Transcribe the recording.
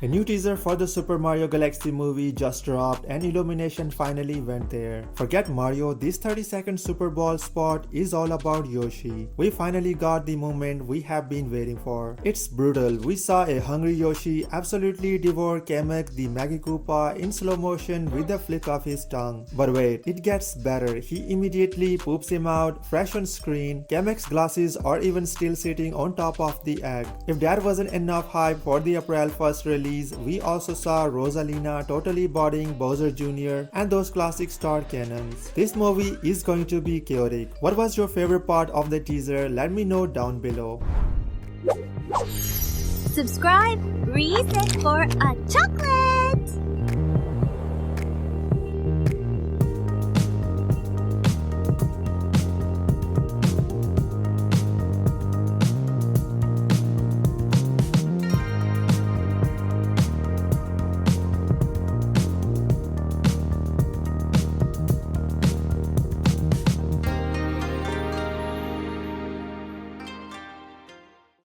A new teaser for the Super Mario Galaxy movie just dropped and Illumination finally went there. Forget Mario, this 30-second Super Bowl spot is all about Yoshi. We finally got the moment we have been waiting for. It's brutal. We saw a hungry Yoshi absolutely devour Kamek the Maggie Koopa in slow motion with the flick of his tongue. But wait, it gets better. He immediately poops him out, fresh on screen. Kamek's glasses are even still sitting on top of the egg. If that wasn't enough hype for the April 1st release, we also saw Rosalina totally bodying Bowser Jr. and those classic star cannons. This movie is going to be chaotic. What was your favorite part of the teaser? Let me know down below. Subscribe, reset for a chocolate!